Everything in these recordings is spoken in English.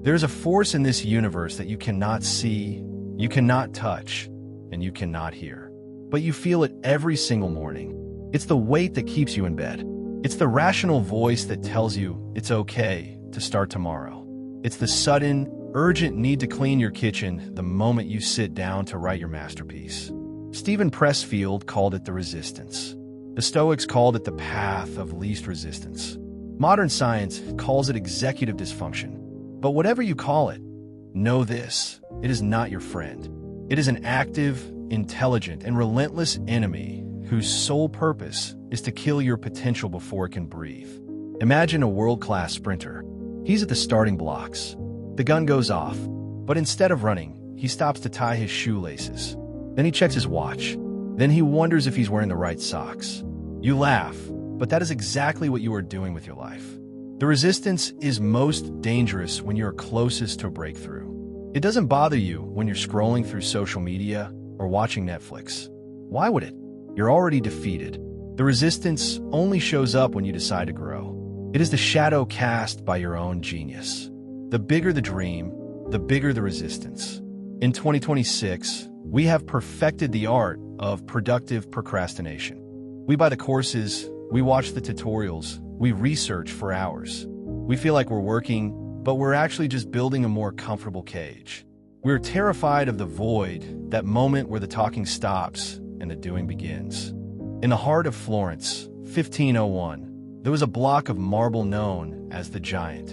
There's a force in this universe that you cannot see, you cannot touch, and you cannot hear. But you feel it every single morning. It's the weight that keeps you in bed. It's the rational voice that tells you it's okay to start tomorrow. It's the sudden, urgent need to clean your kitchen the moment you sit down to write your masterpiece. Stephen Pressfield called it the resistance. The Stoics called it the path of least resistance. Modern science calls it executive dysfunction. But whatever you call it, know this: it is not your friend. It is an active, intelligent, and relentless enemy whose sole purpose is to kill your potential before it can breathe. Imagine a world-class sprinter. He's at the starting blocks. The gun goes off, but instead of running, he stops to tie his shoelaces. Then he checks his watch. Then he wonders if he's wearing the right socks. You laugh, but that is exactly what you are doing with your life. The resistance is most dangerous when you're closest to a breakthrough. It doesn't bother you when you're scrolling through social media or watching Netflix. Why would it? You're already defeated. The resistance only shows up when you decide to grow. It is the shadow cast by your own genius. The bigger the dream, the bigger the resistance. In 2026, we have perfected the art of productive procrastination. We buy the courses, we watch the tutorials, we research for hours. We feel like we're working, but we're actually just building a more comfortable cage. We're terrified of the void, that moment where the talking stops and the doing begins. In the heart of Florence, 1501, there was a block of marble known as the Giant.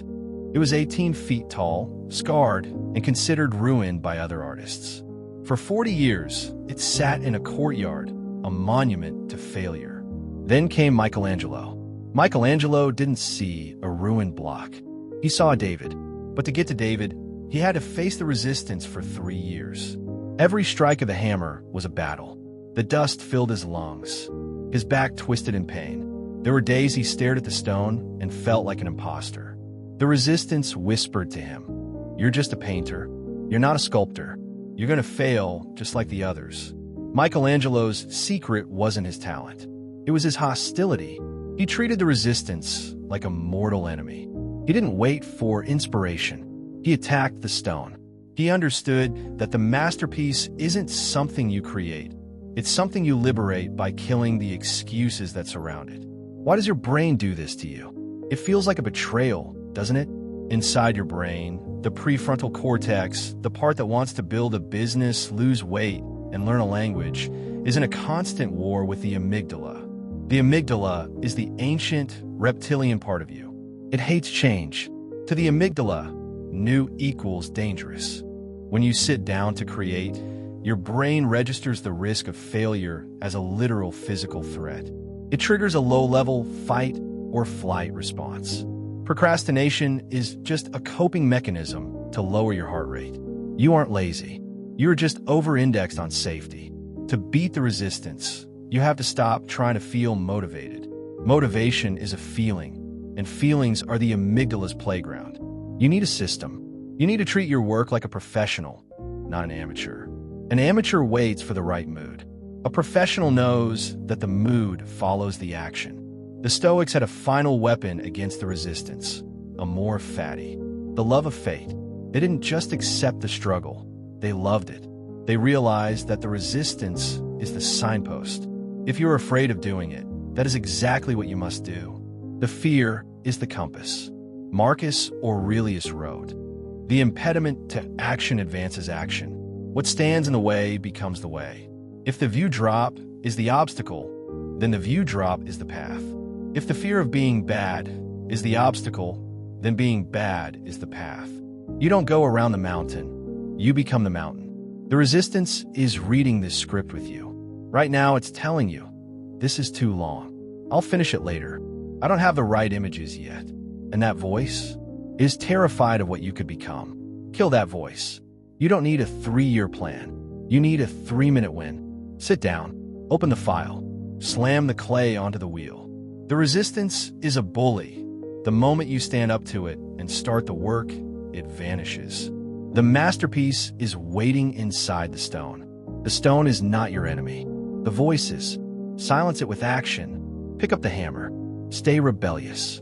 It was 18 feet tall, scarred, and considered ruined by other artists. For 40 years, it sat in a courtyard, a monument to failure. Then came Michelangelo. Michelangelo didn't see a ruined block. He saw David. But to get to David, he had to face the resistance for 3 years. Every strike of the hammer was a battle. The dust filled his lungs. His back twisted in pain. There were days he stared at the stone and felt like an imposter. The resistance whispered to him, "You're just a painter. You're not a sculptor. You're going to fail just like the others." Michelangelo's secret wasn't his talent. It was his hostility. He treated the resistance like a mortal enemy. He didn't wait for inspiration. He attacked the stone. He understood that the masterpiece isn't something you create. It's something you liberate by killing the excuses that surround it. Why does your brain do this to you? It feels like a betrayal, doesn't it? Inside your brain, the prefrontal cortex, the part that wants to build a business, lose weight, and learn a language, is in a constant war with the amygdala. The amygdala is the ancient, reptilian part of you. It hates change. To the amygdala, new equals dangerous. When you sit down to create, your brain registers the risk of failure as a literal physical threat. It triggers a low-level fight or flight response. Procrastination is just a coping mechanism to lower your heart rate. You aren't lazy. You're just over-indexed on safety. To beat the resistance, you have to stop trying to feel motivated. Motivation is a feeling, and feelings are the amygdala's playground. You need a system. You need to treat your work like a professional, not an amateur. An amateur waits for the right mood. A professional knows that the mood follows the action. The Stoics had a final weapon against the resistance, amor fati, the love of fate. They didn't just accept the struggle, they loved it. They realized that the resistance is the signpost. If you're afraid of doing it, that is exactly what you must do. The fear is the compass. Marcus Aurelius wrote, "The impediment to action advances action. What stands in the way becomes the way." If the view drop is the obstacle, then the view drop is the path. If the fear of being bad is the obstacle, then being bad is the path. You don't go around the mountain, you become the mountain. The resistance is reading this script with you. Right now it's telling you, this is too long. I'll finish it later. I don't have the right images yet. And that voice is terrified of what you could become. Kill that voice. You don't need a 3-year plan. You need a 3-minute win. Sit down, open the file, slam the clay onto the wheel. The resistance is a bully. The moment you stand up to it and start the work, it vanishes. The masterpiece is waiting inside the stone. The stone is not your enemy. The voice is. Silence it with action. Pick up the hammer. Stay rebellious.